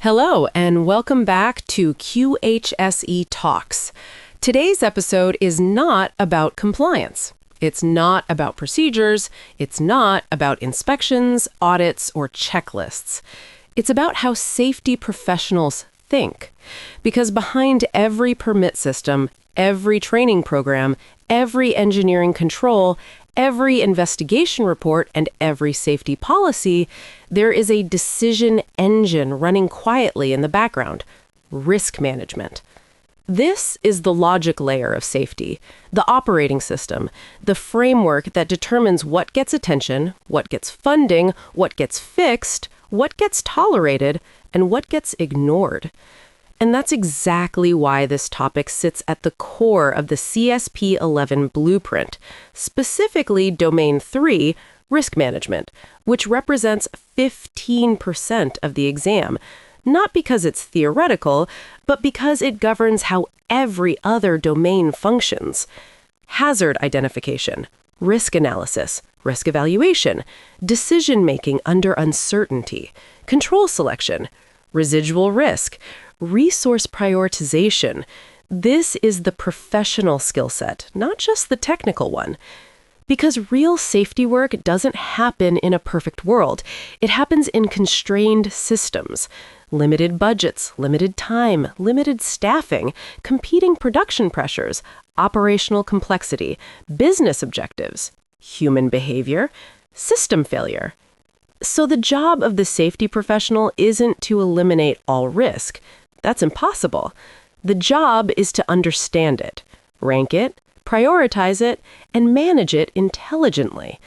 Hello, and welcome back to QHSE Talks. Today's episode is not about compliance. It's not about procedures. It's not about inspections, audits, or checklists. It's about how safety professionals think. Because behind every permit system, every training program, every engineering control, every investigation report, and every safety policy, there is a decision engine running quietly in the background: risk management. This is the logic layer of safety, the operating system, the framework that determines what gets attention, what gets funding, what gets fixed, what gets tolerated, and what gets ignored. And that's exactly why this topic sits at the core of the CSP-11 Blueprint, specifically Domain 3, risk management, which represents 15% of the exam, not because it's theoretical, but because it governs how every other domain functions. Hazard identification, risk analysis, risk evaluation, decision-making under uncertainty, control selection, residual risk, resource prioritization. This is the professional skill set, not just the technical one. Because real safety work doesn't happen in a perfect world. It happens in constrained systems. Limited budgets, limited time, limited staffing, competing production pressures, operational complexity, business objectives, human behavior, system failure. So the job of the safety professional isn't to eliminate all risk. That's impossible. The job is to understand it, rank it, prioritize it, and manage it intelligently.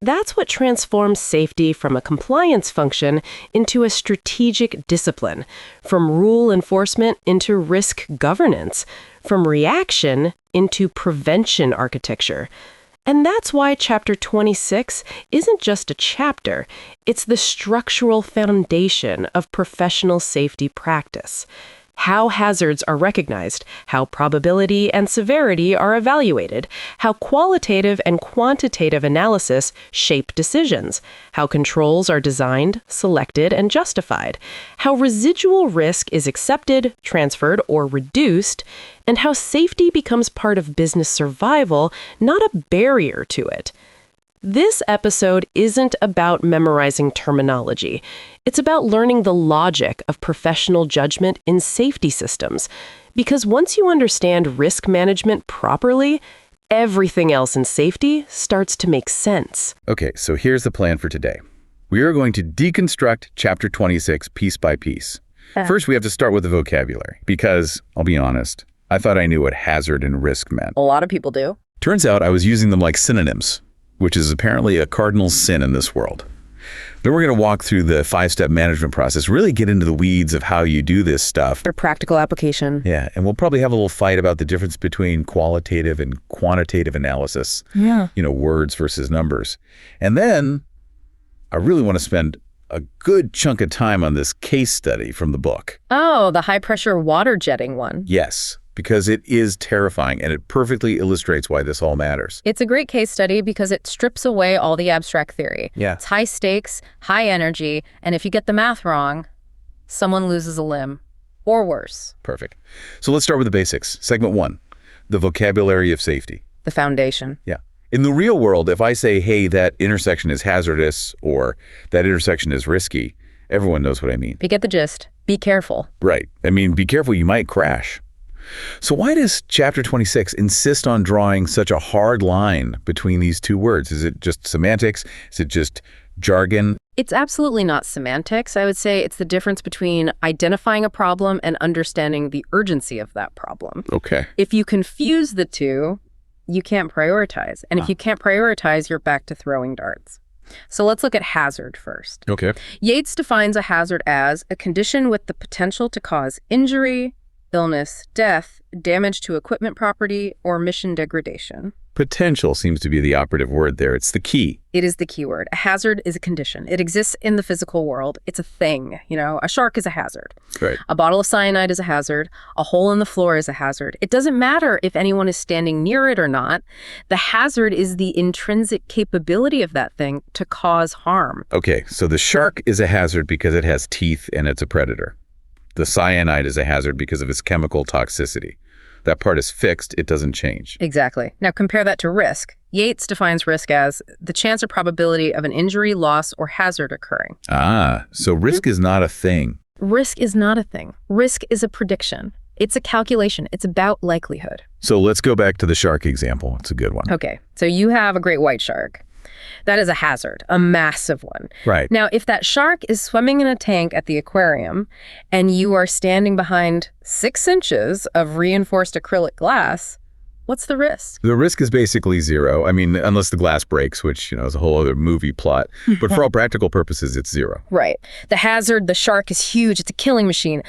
That's what transforms safety from a compliance function into a strategic discipline, from rule enforcement into risk governance, from reaction into prevention architecture. And that's why Chapter 26 isn't just a chapter, it's the structural foundation of professional safety practice. How hazards are recognized, how probability and severity are evaluated, how qualitative and quantitative analysis shape decisions, how controls are designed, selected, and justified, how residual risk is accepted, transferred, or reduced, and how safety becomes part of business survival, not a barrier to it. This episode isn't about memorizing terminology. It's about learning the logic of professional judgment in safety systems. Because once you understand risk management properly, everything else in safety starts to make sense. Okay, so here's the plan for today. We are going to deconstruct Chapter 26 piece by piece. First, we have to start with the vocabulary, because, I'll be honest, I thought I knew what hazard and risk meant. A lot of people do. Turns out I was using them like synonyms, which is apparently a cardinal sin in this world. Then we're going to walk through the 5-step management process, really get into the weeds of how you do this stuff. For practical application. Yeah, and we'll probably have a little fight about the difference between qualitative and quantitative analysis. Yeah. Words versus numbers. And then I really want to spend a good chunk of time on this case study from the book. Oh, the high-pressure water jetting one. Yes, because it is terrifying, and it perfectly illustrates why this all matters. It's a great case study because it strips away all the abstract theory. Yeah. It's high stakes, high energy, and if you get the math wrong, someone loses a limb, or worse. Perfect. So let's start with the basics. Segment 1, the vocabulary of safety. The foundation. Yeah. In the real world, if I say, hey, that intersection is hazardous, or that intersection is risky, everyone knows what I mean. You get the gist. Be careful. Right. Be careful, you might crash. So why does Chapter 26 insist on drawing such a hard line between these two words? Is it just semantics? Is it just jargon? It's absolutely not semantics. I would say it's the difference between identifying a problem and understanding the urgency of that problem. Okay. If you confuse the two, you can't prioritize. And if you can't prioritize, you're back to throwing darts. So let's look at hazard first. Okay. Yates defines a hazard as a condition with the potential to cause injury, illness, death, damage to equipment property, or mission degradation. Potential seems to be the operative word there. It's the key. It is the key word. A hazard is a condition. It exists in the physical world. It's a thing. A shark is a hazard. Right. A bottle of cyanide is a hazard. A hole in the floor is a hazard. It doesn't matter if anyone is standing near it or not. The hazard is the intrinsic capability of that thing to cause harm. Okay, so the shark is a hazard because it has teeth and it's a predator. The cyanide is a hazard because of its chemical toxicity. That part is fixed, it doesn't change. Exactly. Now compare that to risk. Yates defines risk as the chance or probability of an injury, loss, or hazard occurring. So risk is not a thing. Risk is not a thing. Risk is a prediction. It's a calculation. It's about likelihood. So let's go back to the shark example. It's a good one. Okay, so you have a great white shark. That is a hazard, a massive one. Right. Now, if that shark is swimming in a tank at the aquarium and you are standing behind 6 inches of reinforced acrylic glass, what's the risk? The risk is basically zero. I mean, unless the glass breaks, which, is a whole other movie plot. But for all practical purposes, it's zero. Right. The hazard, the shark is huge. It's a killing machine.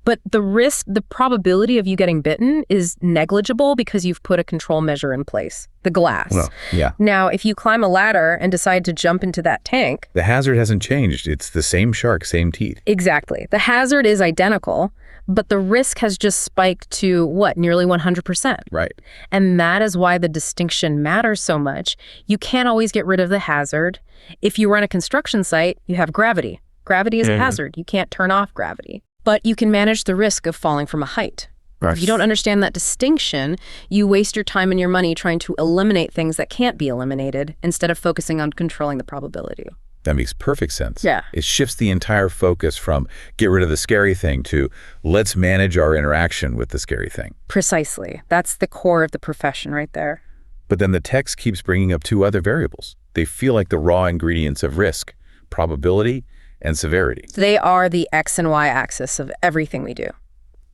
But the risk, the probability of you getting bitten is negligible because you've put a control measure in place, the glass. Well, yeah. Now, if you climb a ladder and decide to jump into that tank... The hazard hasn't changed. It's the same shark, same teeth. Exactly. The hazard is identical, but the risk has just spiked to, nearly 100%. Right. And that is why the distinction matters so much. You can't always get rid of the hazard. If you run a construction site, you have gravity. Gravity is a hazard. You can't turn off gravity. But you can manage the risk of falling from a height. If you don't understand that distinction, you waste your time and your money trying to eliminate things that can't be eliminated instead of focusing on controlling the probability. That makes perfect sense. Yeah. It shifts the entire focus from get rid of the scary thing to let's manage our interaction with the scary thing. Precisely. That's the core of the profession right there. But then the text keeps bringing up 2 other variables. They feel like the raw ingredients of risk, probability and severity. They are the X and Y axis of everything we do.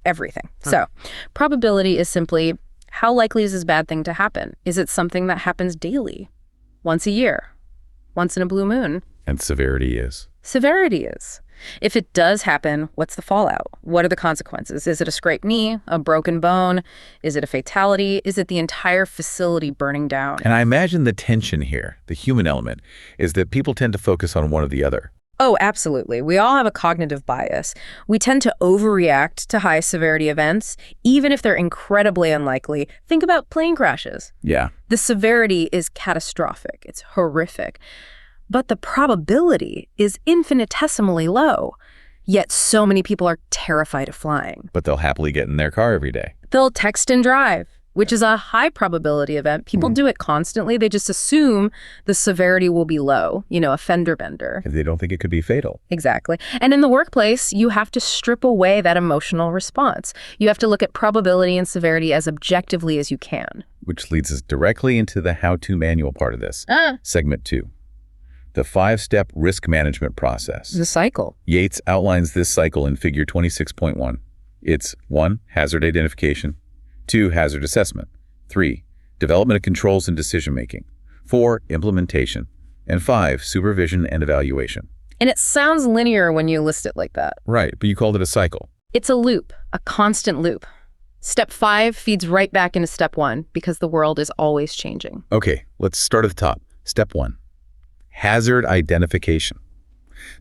Everything. So, probability is simply how likely is this bad thing to happen? Is it something that happens daily? Once a year? Once in a blue moon? And severity is? Severity is. If it does happen, what's the fallout? What are the consequences? Is it a scraped knee, a broken bone? Is it a fatality? Is it the entire facility burning down? And I imagine the tension here, the human element, is that people tend to focus on one or the other. Oh, absolutely. We all have a cognitive bias. We tend to overreact to high severity events, even if they're incredibly unlikely. Think about plane crashes. Yeah. The severity is catastrophic. It's horrific. But the probability is infinitesimally low. Yet so many people are terrified of flying. But they'll happily get in their car every day. They'll text and drive, which is a high probability event. People do it constantly. They just assume the severity will be low, a fender bender. They don't think it could be fatal. Exactly. And in the workplace, you have to strip away that emotional response. You have to look at probability and severity as objectively as you can. Which leads us directly into the how-to manual part of this. Segment 2. The 5-step risk management process. The cycle. Yates outlines this cycle in figure 26.1. It's 1. Hazard identification. 2. Hazard assessment. 3. Development of controls and decision-making. 4. Implementation. And 5. Supervision and evaluation. And it sounds linear when you list it like that. Right, but you called it a cycle. It's a loop, a constant loop. Step 5 feeds right back into step 1 because the world is always changing. Okay, let's start at the top. Step 1. Hazard identification.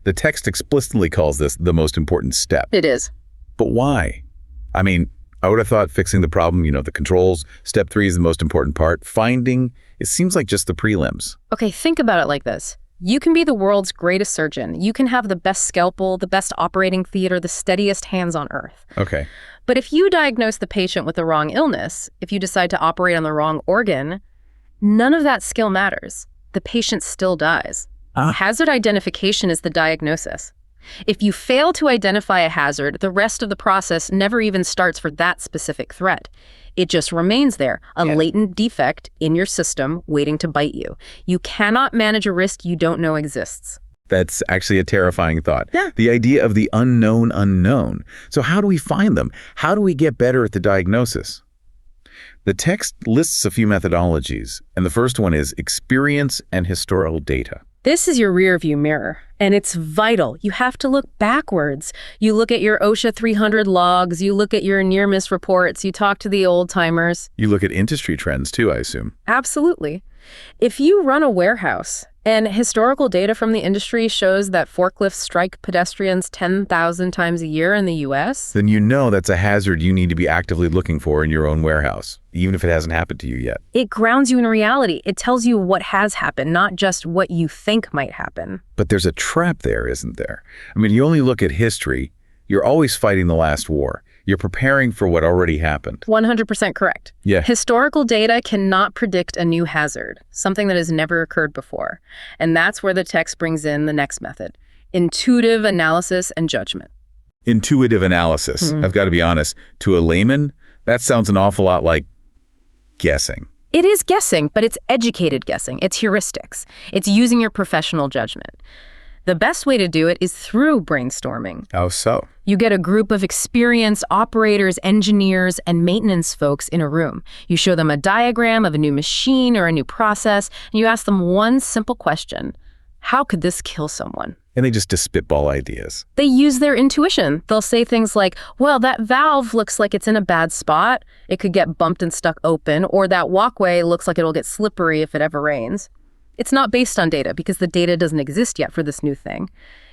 The text explicitly calls this the most important step. It is. But why? I mean, I would have thought fixing the problem, the controls, step 3 is the most important part. Finding, it seems like just the prelims. Okay, think about it like this. You can be the world's greatest surgeon. You can have the best scalpel, the best operating theater, the steadiest hands on earth. Okay. But if you diagnose the patient with the wrong illness, if you decide to operate on the wrong organ, none of that skill matters. The patient still dies. Hazard identification is the diagnosis. If you fail to identify a hazard, the rest of the process never even starts for that specific threat. It just remains there, a latent defect in your system waiting to bite you. You cannot manage a risk you don't know exists. That's actually a terrifying thought. Yeah. The idea of the unknown unknown. So how do we find them? How do we get better at the diagnosis? The text lists a few methodologies, and the first one is experience and historical data. This is your rear view mirror, and it's vital. You have to look backwards. You look at your OSHA 300 logs, you look at your near-miss reports, you talk to the old-timers. You look at industry trends too, I assume. Absolutely. If you run a warehouse and historical data from the industry shows that forklifts strike pedestrians 10,000 times a year in the U.S., then you know that's a hazard you need to be actively looking for in your own warehouse, even if it hasn't happened to you yet. it grounds you in reality. It tells you what has happened, not just what you think might happen. But there's a trap there, isn't there? I mean, you only look at history, You're always fighting the last war. You're preparing for what already happened. 100% correct. Yeah. Historical data cannot predict a new hazard, something that has never occurred before. And that's where the text brings in the next method, intuitive analysis and judgment. Intuitive analysis. I've got to be honest. To a layman, that sounds an awful lot like guessing. It is guessing, but it's educated guessing. It's heuristics. It's using your professional judgment. The best way to do it is through brainstorming. How so? You get a group of experienced operators, engineers, and maintenance folks in a room. You show them a diagram of a new machine or a new process, and you ask them one simple question. How could this kill someone? And they just spitball ideas. They use their intuition. They'll say things like, well, that valve looks like it's in a bad spot. It could get bumped and stuck open, or that walkway looks like it'll get slippery if it ever rains. It's not based on data because the data doesn't exist yet for this new thing.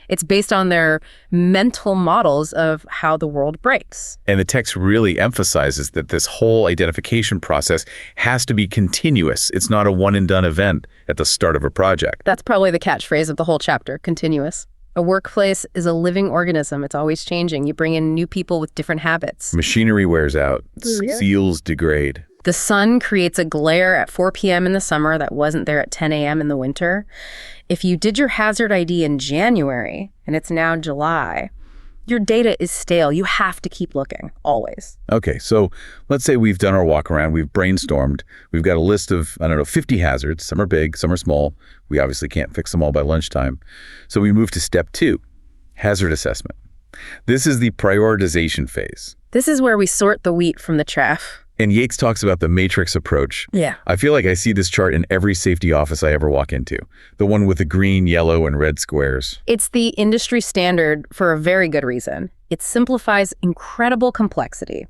It's based on their mental models of how the world breaks. And the text really emphasizes that this whole identification process has to be continuous. It's not a one-and-done event at the start of a project. That's probably the catchphrase of the whole chapter, continuous. A workplace is a living organism. It's always changing. You bring in new people with different habits. Machinery wears out. Seals degrade. The sun creates a glare at 4 p.m. in the summer that wasn't there at 10 a.m. in the winter. If you did your hazard ID in January and it's now July, your data is stale. You have to keep looking, always. Okay, so let's say we've done our walk around, we've brainstormed, we've got a list of, 50 hazards. Some are big, some are small. We obviously can't fix them all by lunchtime. So we move to step 2, hazard assessment. This is the prioritization phase. This is where we sort the wheat from the chaff. And Yates talks about the matrix approach. Yeah. I feel like I see this chart in every safety office I ever walk into. The one with the green, yellow, and red squares. It's the industry standard for a very good reason. It simplifies incredible complexity.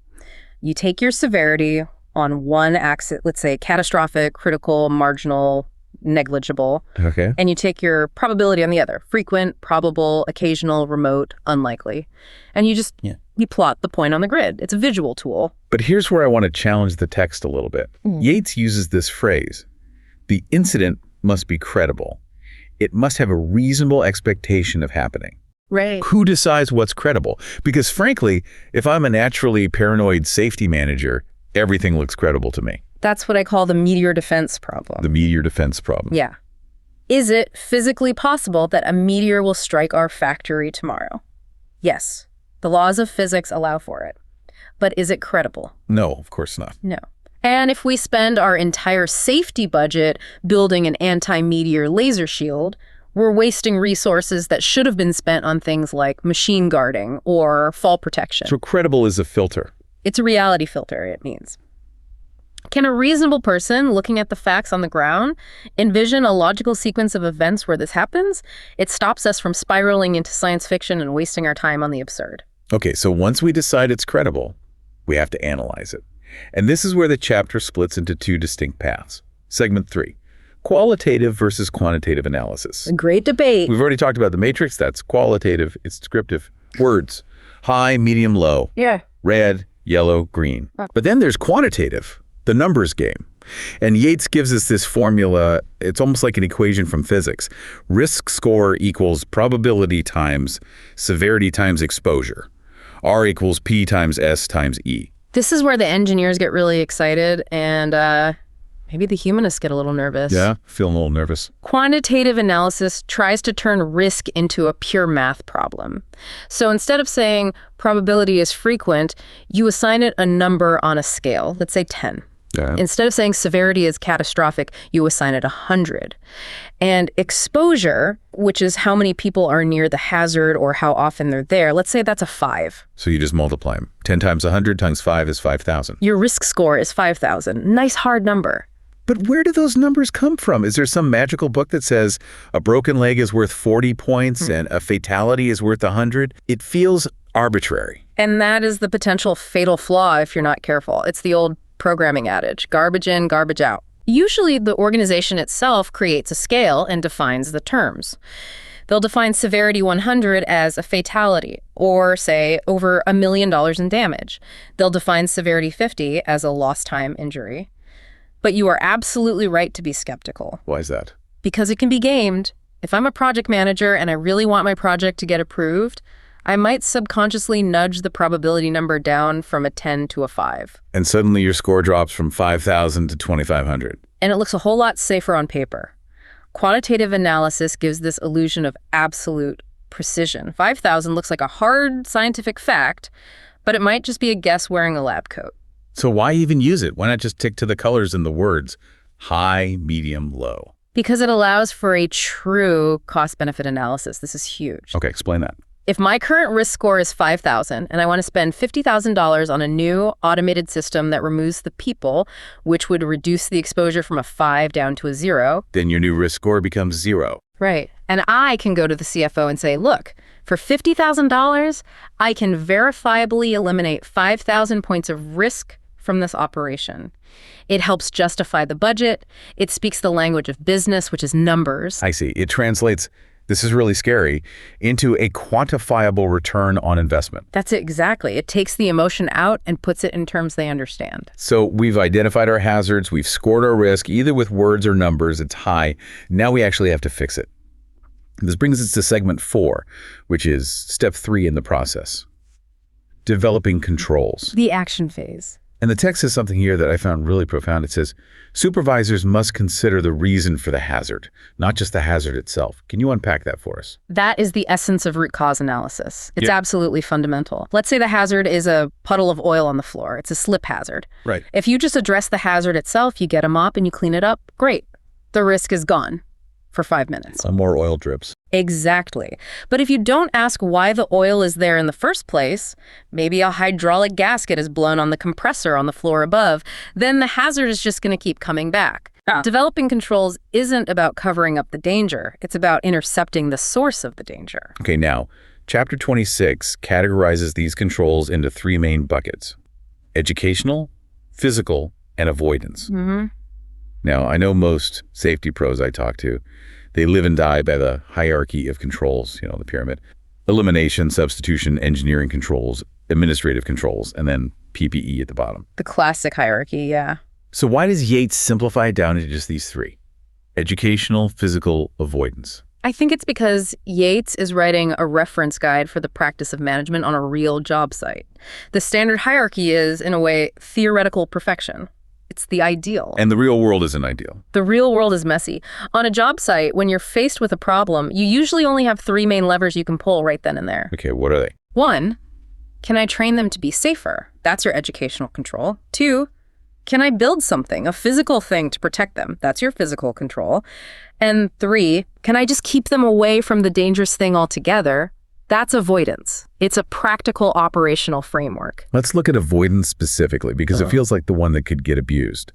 You take your severity on one axis, let's say catastrophic, critical, marginal, negligible. Okay. And you take your probability on the other, frequent, probable, occasional, remote, unlikely. And you just... You plot the point on the grid. It's a visual tool. But here's where I want to challenge the text a little bit. Yates uses this phrase, the incident must be credible. It must have a reasonable expectation of happening. Right. Who decides what's credible? Because frankly, if I'm a naturally paranoid safety manager, everything looks credible to me. That's what I call the meteor defense problem. The meteor defense problem. Yeah. Is it physically possible that a meteor will strike our factory tomorrow? Yes. The laws of physics allow for it. But is it credible? No, of course not. No. And if we spend our entire safety budget building an anti-meteor laser shield, we're wasting resources that should have been spent on things like machine guarding or fall protection. So credible is a filter. It's a reality filter, it means. Can a reasonable person, looking at the facts on the ground, envision a logical sequence of events where this happens? It stops us from spiraling into science fiction and wasting our time on the absurd. Okay, so once we decide it's credible, we have to analyze it. And this is where the chapter splits into 2 distinct paths. Segment 3, qualitative versus quantitative analysis. A great debate. We've already talked about the matrix. That's qualitative. It's descriptive. Words, high, medium, low. Yeah. Red, yellow, green. But then there's quantitative, the numbers game. And Yates gives us this formula. It's almost like an equation from physics. Risk score equals probability times severity times exposure. R equals P times S times E. This is where the engineers get really excited and maybe the humanists get a little nervous. Yeah, feeling a little nervous. Quantitative analysis tries to turn risk into a pure math problem. So instead of saying probability is frequent, you assign it a number on a scale, let's say 10. Yeah. Instead of saying severity is catastrophic, you assign it 100. And exposure, which is how many people are near the hazard or how often they're there, let's say that's a 5. So you just multiply them. 10 times 100 times 5 is 5,000. Your risk score is 5,000. Nice hard number. But where do those numbers come from? Is there some magical book that says a broken leg is worth 40 points and a fatality is worth 100? It feels arbitrary. And that is the potential fatal flaw if you're not careful. It's the old programming adage, garbage in, garbage out. Usually the organization itself creates a scale and defines the terms. They'll define severity 100 as a fatality, or say over $1 million in damage. They'll define severity 50 as a lost time injury. But you are absolutely right to be skeptical. Why is that? Because it can be gamed. If I'm a project manager and I really want my project to get approved, I might subconsciously nudge the probability number down from a 10 to a 5. And suddenly your score drops from 5,000 to 2,500. And it looks a whole lot safer on paper. Quantitative analysis gives this illusion of absolute precision. 5,000 looks like a hard scientific fact, but it might just be a guess wearing a lab coat. So why even use it? Why not just tick to the colors in the words? High, medium, low. Because it allows for a true cost-benefit analysis. This is huge. Okay, explain that. If my current risk score is 5,000 and I want to spend $50,000 on a new automated system that removes the people, which would reduce the exposure from a 5 down to a 0. Then your new risk score becomes 0. Right. And I can go to the CFO and say, look, for $50,000, I can verifiably eliminate 5,000 points of risk from this operation. It helps justify the budget. It speaks the language of business, which is numbers. I see. It translates, this is really scary, into a quantifiable return on investment. That's it, exactly. It takes the emotion out and puts it in terms they understand. So we've identified our hazards, we've scored our risk, either with words or numbers, it's high. Now we actually have to fix it. This brings us to segment 4, which is step 3 in the process. Developing controls. The action phase. And the text says something here that I found really profound. It says, supervisors must consider the reason for the hazard, not just the hazard itself. Can you unpack that for us? That is the essence of root cause analysis. It's absolutely fundamental. Let's say the hazard is a puddle of oil on the floor. It's a slip hazard. Right. If you just address the hazard itself, you get a mop and you clean it up, great. The risk is gone for 5 minutes. Some more oil drips. Exactly. But if you don't ask why the oil is there in the first place, maybe a hydraulic gasket is blown on the compressor on the floor above, then the hazard is just going to keep coming back. Developing controls isn't about covering up the danger. It's about intercepting the source of the danger. Okay, now, Chapter 26 categorizes these controls into 3 main buckets: educational, physical, and avoidance. Now, I know most safety pros I talk to, they live and die by the hierarchy of controls, the pyramid. Elimination, substitution, engineering controls, administrative controls, and then PPE at the bottom. The classic hierarchy, yeah. So why does Yates simplify it down into just these 3? Educational, physical, avoidance. I think it's because Yates is writing a reference guide for the practice of management on a real job site. The standard hierarchy is, in a way, theoretical perfection. It's the ideal. And the real world isn't ideal. The real world is messy. On a job site, when you're faced with a problem, you usually only have 3 main levers you can pull right then and there. Okay, what are they? 1, can I train them to be safer? That's your educational control. 2, can I build something, a physical thing to protect them? That's your physical control. And 3, can I just keep them away from the dangerous thing altogether? That's avoidance. It's a practical operational framework. Let's look at avoidance specifically, because it feels like the one that could get abused.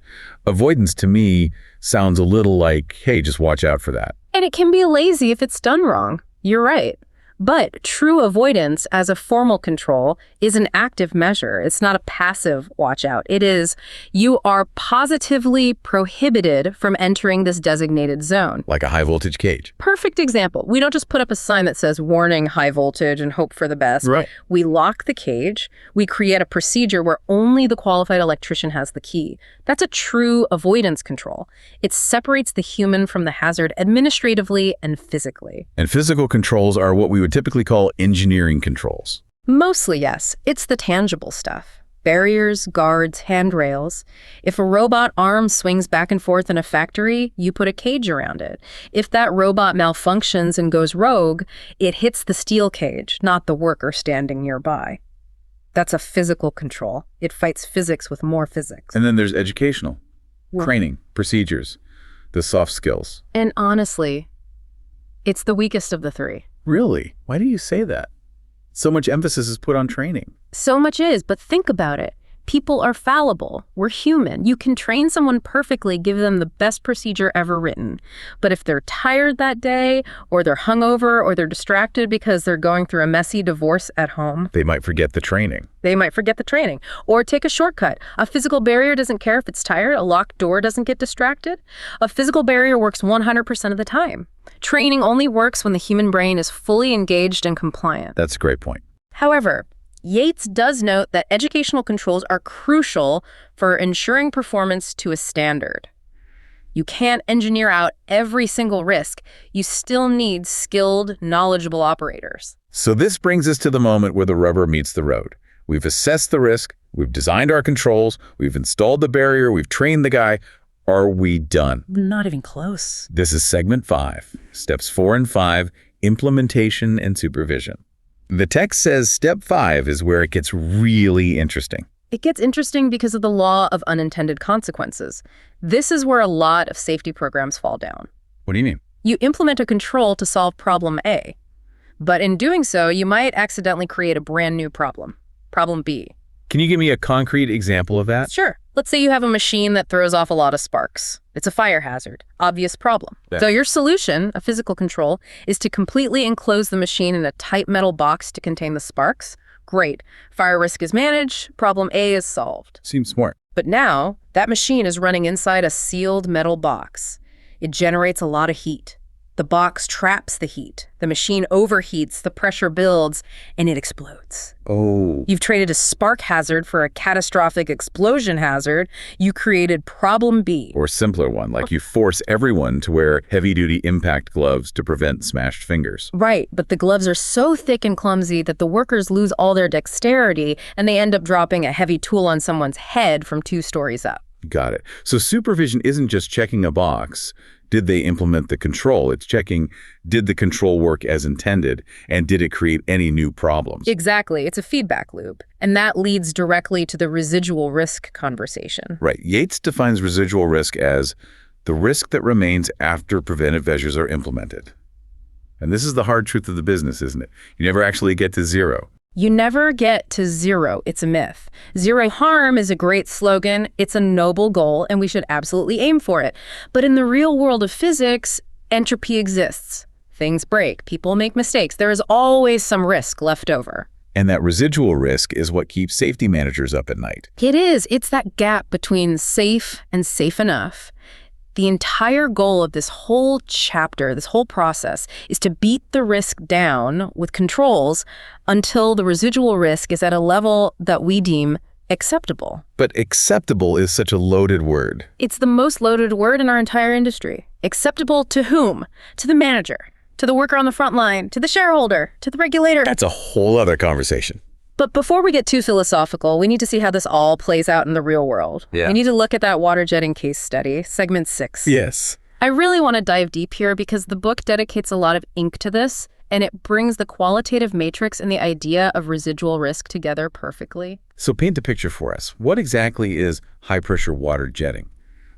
Avoidance, to me, sounds a little like, hey, just watch out for that. And it can be lazy if it's done wrong. You're right. But true avoidance as a formal control is an active measure. It's not a passive watch out. It is, you are positively prohibited from entering this designated zone. Like a high voltage cage. Perfect example. We don't just put up a sign that says warning high voltage and hope for the best. Right. We lock the cage. We create a procedure where only the qualified electrician has the key. That's a true avoidance control. It separates the human from the hazard administratively and physically. And physical controls are what we would typically call engineering controls. Mostly, yes. It's the tangible stuff. Barriers, guards, handrails. If a robot arm swings back and forth in a factory, you put a cage around it. If that robot malfunctions and goes rogue, it hits the steel cage, not the worker standing nearby. That's a physical control. It fights physics with more physics. And then there's educational, training, procedures, the soft skills. And honestly, it's the weakest of the 3. Really? Why do you say that? So much emphasis is put on training. So much is, but think about it. People are fallible. We're human. You can train someone perfectly, give them the best procedure ever written. But if they're tired that day, or they're hungover, or they're distracted because they're going through a messy divorce at home, They might forget the training. they might forget the training. Or take a shortcut. A physical barrier doesn't care if it's tired. A locked door doesn't get distracted. A physical barrier works 100% of the time. Training only works when the human brain is fully engaged and compliant. That's a great point. However, Yates does note that educational controls are crucial for ensuring performance to a standard. You can't engineer out every single risk. You still need skilled, knowledgeable operators. So this brings us to the moment where the rubber meets the road. We've assessed the risk, we've designed our controls, we've installed the barrier, we've trained the guy. Are we done? Not even close. This is segment 5, steps 4 and 5, implementation and supervision. The text says step 5 is where it gets really interesting. It gets interesting because of the law of unintended consequences. This is where a lot of safety programs fall down. What do you mean? You implement a control to solve problem A, but in doing so, you might accidentally create a brand new problem, problem B. Can you give me a concrete example of that? Sure. Let's say you have a machine that throws off a lot of sparks. It's a fire hazard, obvious problem. Yeah. So your solution, a physical control, is to completely enclose the machine in a tight metal box to contain the sparks. Great. Fire risk is managed, problem A is solved. Seems smart. But now, that machine is running inside a sealed metal box. It generates a lot of heat. The box traps the heat. The machine overheats, the pressure builds, and it explodes. Oh. You've traded a spark hazard for a catastrophic explosion hazard. You created problem B. Or simpler one, like you force everyone to wear heavy-duty impact gloves to prevent smashed fingers. Right, but the gloves are so thick and clumsy that the workers lose all their dexterity and they end up dropping a heavy tool on someone's head from 2 stories up. Got it. So supervision isn't just checking a box. Did they implement the control? It's checking, did the control work as intended, and did it create any new problems? Exactly. It's a feedback loop. And that leads directly to the residual risk conversation. Right. Yates defines residual risk as the risk that remains after preventive measures are implemented. And this is the hard truth of the business, isn't it? You never actually get to zero. You never get to zero. It's a myth. Zero harm is a great slogan. It's a noble goal, and we should absolutely aim for it. But in the real world of physics, entropy exists. Things break. People make mistakes. There is always some risk left over. And that residual risk is what keeps safety managers up at night. It is. It's that gap between safe and safe enough. The entire goal of this whole chapter, this whole process, is to beat the risk down with controls until the residual risk is at a level that we deem acceptable. But acceptable is such a loaded word. It's the most loaded word in our entire industry. Acceptable to whom? To the manager, to the worker on the front line, to the shareholder, to the regulator. That's a whole other conversation. But before we get too philosophical, we need to see how this all plays out in the real world. Yeah. We need to look at that water jetting case study, segment 6. Yes. I really want to dive deep here because the book dedicates a lot of ink to this, and it brings the qualitative matrix and the idea of residual risk together perfectly. So paint the picture for us. What exactly is high-pressure water jetting?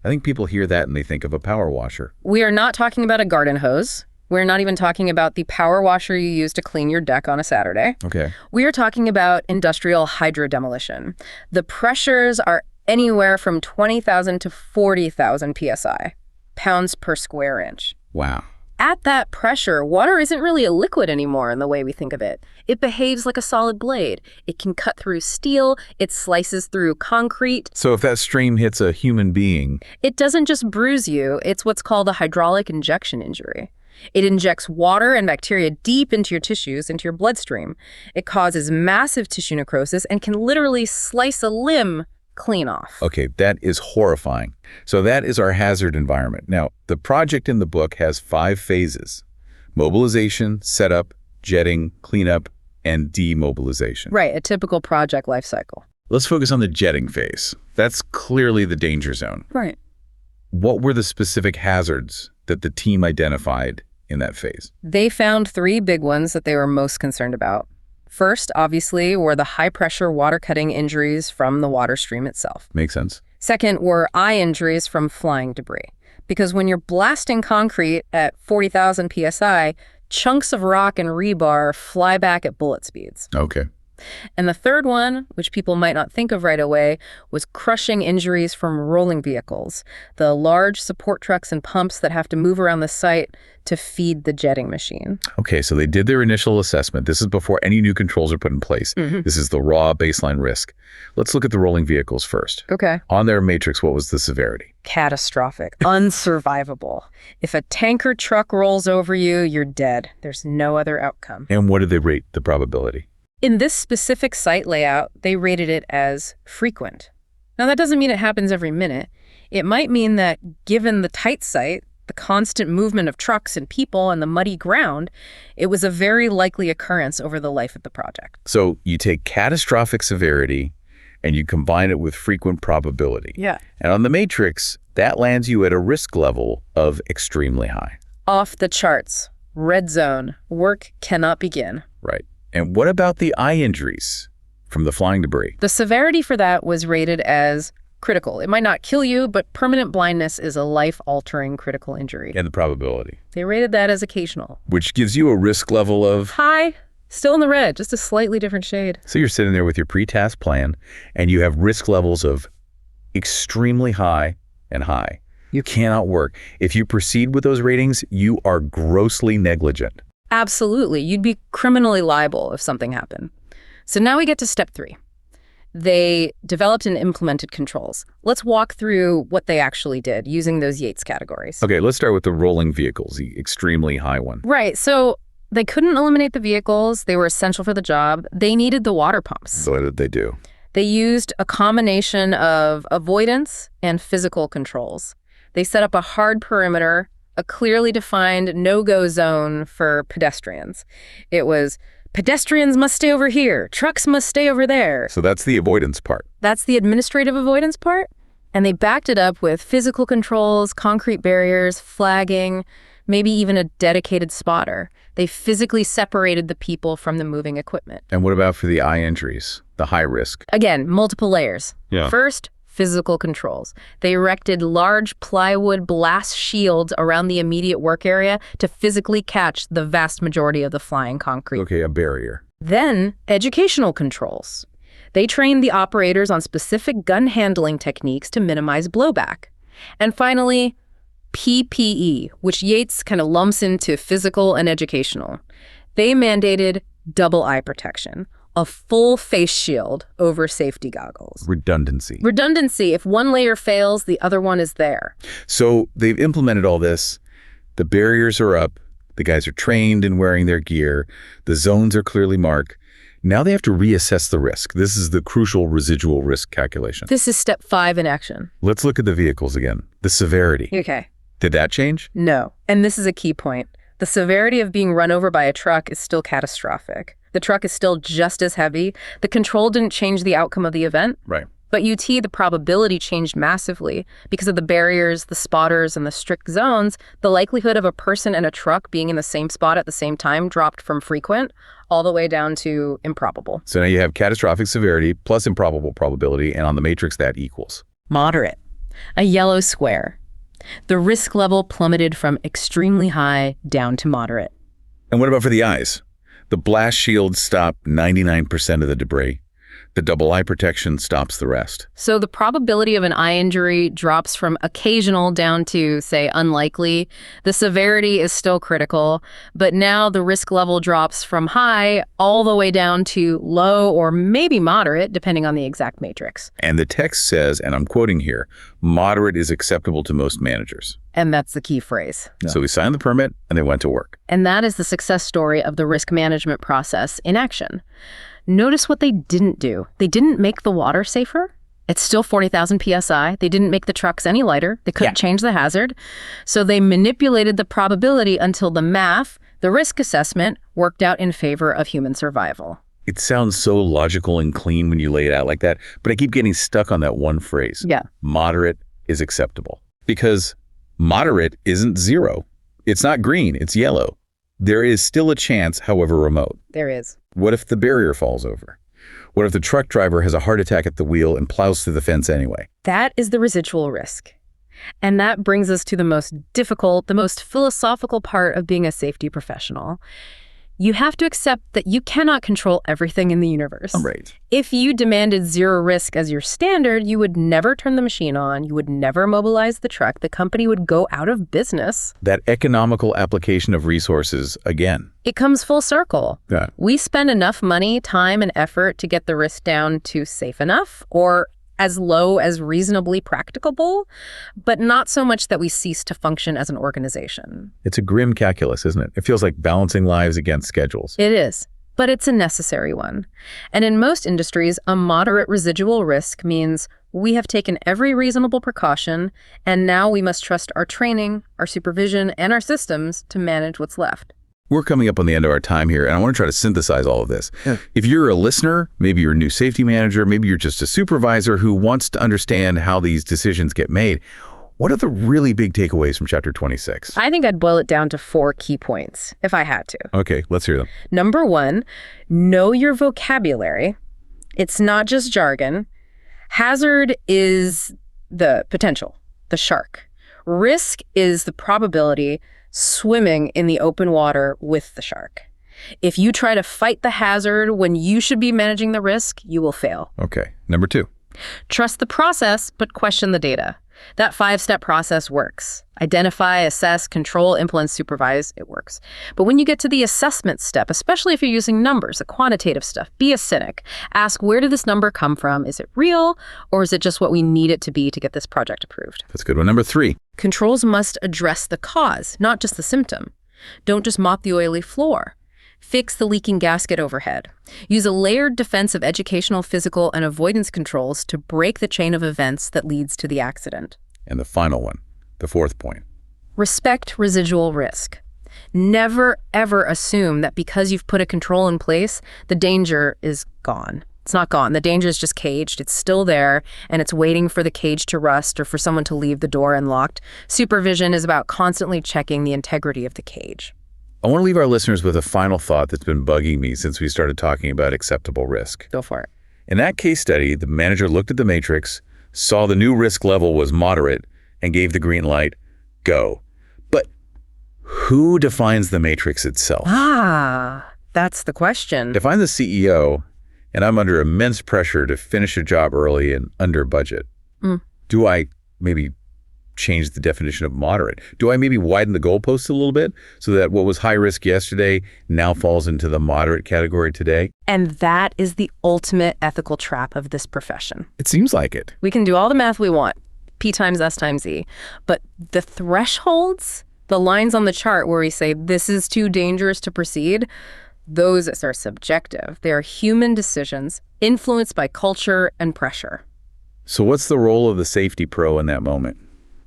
I think people hear that and they think of a power washer. We are not talking about a garden hose. We're not even talking about the power washer you use to clean your deck on a Saturday. Okay. We are talking about industrial hydrodemolition. The pressures are anywhere from 20,000 to 40,000 psi, pounds per square inch. Wow. At that pressure, water isn't really a liquid anymore in the way we think of it. It behaves like a solid blade. It can cut through steel. It slices through concrete. So if that stream hits a human being... It doesn't just bruise you. It's what's called a hydraulic injection injury. It injects water and bacteria deep into your tissues, into your bloodstream. It causes massive tissue necrosis and can literally slice a limb clean off. Okay, that is horrifying. So that is our hazard environment. Now, the project in the book has 5 phases: mobilization, setup, jetting, cleanup, and demobilization. Right, a typical project life cycle. Let's focus on the jetting phase. That's clearly the danger zone. Right. What were the specific hazards that the team identified in that phase? They found 3 big ones that they were most concerned about. First, obviously, were the high-pressure water-cutting injuries from the water stream itself. Makes sense. Second were eye injuries from flying debris. Because when you're blasting concrete at 40,000 psi, chunks of rock and rebar fly back at bullet speeds. Okay. And the third one, which people might not think of right away, was crushing injuries from rolling vehicles, the large support trucks and pumps that have to move around the site to feed the jetting machine. Okay, so they did their initial assessment. This is before any new controls are put in place. This is the raw baseline risk. Let's look at the rolling vehicles first. Okay. On their matrix, what was the severity? Catastrophic. Unsurvivable. If a tanker truck rolls over you, you're dead. There's no other outcome. And what did they rate the probability? In this specific site layout, they rated it as frequent. Now, that doesn't mean it happens every minute. It might mean that given the tight site, the constant movement of trucks and people and the muddy ground, it was a very likely occurrence over the life of the project. So you take catastrophic severity and you combine it with frequent probability. Yeah. And on the matrix, that lands you at a risk level of extremely high. Off the charts. Red zone. Work cannot begin. Right. And what about the eye injuries from the flying debris? The severity for that was rated as critical. It might not kill you, but permanent blindness is a life-altering critical injury. And the probability. They rated that as occasional. Which gives you a risk level of... High, still in the red, just a slightly different shade. So you're sitting there with your pre-task plan, and you have risk levels of extremely high and high. You cannot work. If you proceed with those ratings, you are grossly negligent. Absolutely. You'd be criminally liable if something happened. So now we get to step 3. They developed and implemented controls. Let's walk through what they actually did using those Yates categories. Okay, let's start with the rolling vehicles, the extremely high one. Right. So they couldn't eliminate the vehicles. They were essential for the job. They needed the water pumps. So what did they do? They used a combination of avoidance and physical controls. They set up a hard perimeter, a clearly defined no-go zone for pedestrians. It was pedestrians must stay over here, trucks must stay over there. So that's the avoidance part. That's the administrative avoidance part. And they backed it up with physical controls, concrete barriers, flagging, maybe even a dedicated spotter. They physically separated the people from the moving equipment. And what about for the eye injuries, the high risk? Again, multiple layers. Yeah. First, physical controls. They erected large plywood blast shields around the immediate work area to physically catch the vast majority of the flying concrete. Okay, a barrier. Then, educational controls. They trained the operators on specific gun handling techniques to minimize blowback. And finally, PPE, which Yates kind of lumps into physical and educational. They mandated double eye protection, a full face shield over safety goggles. Redundancy. Redundancy. If one layer fails, the other one is there. So they've implemented all this. The barriers are up. The guys are trained in wearing their gear. The zones are clearly marked. Now they have to reassess the risk. This is the crucial residual risk calculation. This is step 5 in action. Let's look at the vehicles again. The severity. Okay. Did that change? No. And this is a key point. The severity of being run over by a truck is still catastrophic. The truck is still just as heavy. The control didn't change the outcome of the event. Right. But UT, the probability changed massively because of the barriers, the spotters, and the strict zones. The likelihood of a person and a truck being in the same spot at the same time dropped from frequent all the way down to improbable. So now you have catastrophic severity plus improbable probability, and on the matrix that equals Moderate. A yellow square. The risk level plummeted from extremely high down to moderate. And what about for the eyes? The blast shield stopped 99% of the debris. The double eye protection stops the rest. So the probability of an eye injury drops from occasional down to, say, unlikely. The severity is still critical, but now the risk level drops from high all the way down to low or maybe moderate, depending on the exact matrix. And the text says, and I'm quoting here, moderate is acceptable to most managers. And that's the key phrase. Yeah. So we signed the permit and they went to work. And that is the success story of the risk management process in action. Notice what they didn't do. They didn't make the water safer. It's still 40,000 PSI. They didn't make the trucks any lighter. They couldn't change the hazard. So they manipulated the probability until the math, the risk assessment, worked out in favor of human survival. It sounds so logical and clean when you lay it out like that, but I keep getting stuck on that one phrase. Yeah. Moderate is acceptable. Because moderate isn't zero. It's not green, it's yellow. There is still a chance, however remote. There is. What if the barrier falls over? What if the truck driver has a heart attack at the wheel and plows through the fence anyway? That is the residual risk. And that brings us to the most difficult, the most philosophical part of being a safety professional. You have to accept that you cannot control everything in the universe. Right. If you demanded zero risk as your standard, you would never turn the machine on, you would never mobilize the truck, the company would go out of business. That economical application of resources again. It comes full circle. Yeah. We spend enough money, time, and effort to get the risk down to safe enough or as low as reasonably practicable, but not so much that we cease to function as an organization. It's a grim calculus, isn't it? It feels like balancing lives against schedules. It is, but it's a necessary one. And in most industries, a moderate residual risk means We have taken every reasonable precaution, and now we must trust our training, our supervision, and our systems to manage what's left. We're coming up on the end of our time here, and I want to try to synthesize all of this. Yeah. If you're a listener, maybe you're a new safety manager, maybe you're just a supervisor who wants to understand how these decisions get made, what are the really big takeaways from Chapter 26? I think I'd boil it down to 4 key points, if I had to. Okay, let's hear them. Number 1, know your vocabulary. It's not just jargon. Hazard is the potential, the shark. Risk is the probability swimming in the open water with the shark. If you try to fight the hazard when you should be managing the risk, you will fail. Okay, number 2. Trust the process, but question the data. That 5-step process works. Identify, assess, control, implement, supervise, it works. But when you get to the assessment step, especially if you're using numbers, the quantitative stuff, be a cynic. Ask, where did this number come from? Is it real, or is it just what we need it to be to get this project approved? That's a good one. Number 3. Controls must address the cause, not just the symptom. Don't just mop the oily floor. Fix the leaking gasket overhead. Use a layered defense of educational, physical, and avoidance controls to break the chain of events that leads to the accident. And the final one, the 4th point. Respect residual risk. Never, ever assume that because you've put a control in place, the danger is gone. It's not gone. The danger is just caged. It's still there, and it's waiting for the cage to rust or for someone to leave the door unlocked. Supervision is about constantly checking the integrity of the cage. I want to leave our listeners with a final thought that's been bugging me since we started talking about acceptable risk. Go for it. In that case study, the manager looked at the matrix, saw the new risk level was moderate, and gave the green light, go. But who defines the matrix itself? That's the question. If I'm the CEO and I'm under immense pressure to finish a job early and under budget, do I maybe change the definition of moderate? Do I maybe widen the goalposts a little bit so that what was high risk yesterday now falls into the moderate category today? And that is the ultimate ethical trap of this profession. It seems like it. We can do all the math we want, P times S times E, but the thresholds, the lines on the chart where we say this is too dangerous to proceed, those are subjective. They are human decisions influenced by culture and pressure. So what's the role of the safety pro in that moment?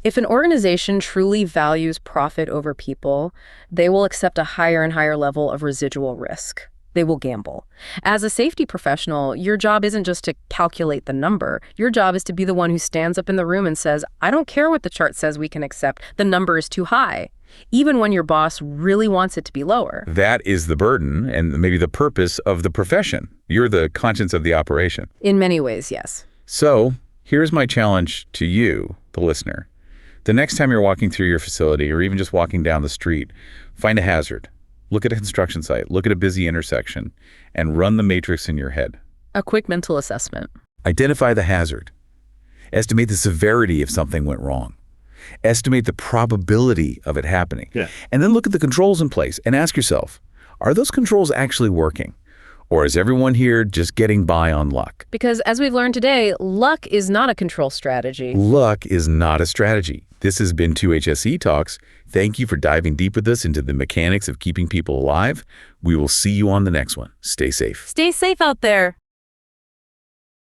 If an organization truly values profit over people, they will accept a higher and higher level of residual risk. They will gamble. As a safety professional, your job isn't just to calculate the number. Your job is to be the one who stands up in the room and says, I don't care what the chart says we can accept. The number is too high, even when your boss really wants it to be lower. That is the burden and maybe the purpose of the profession. You're the conscience of the operation. In many ways, yes. So here's my challenge to you, the listener. The next time you're walking through your facility or even just walking down the street, find a hazard. Look at a construction site, look at a busy intersection, and run the matrix in your head. A quick mental assessment. Identify the hazard. Estimate the severity if something went wrong. Estimate the probability of it happening. Yeah. And then look at the controls in place and ask yourself, are those controls actually working? Or is everyone here just getting by on luck? Because as we've learned today, luck is not a control strategy. Luck is not a strategy. This has been QHSE Talks. Thank you for diving deep with us into the mechanics of keeping people alive. We will see you on the next one. Stay safe. Stay safe out there.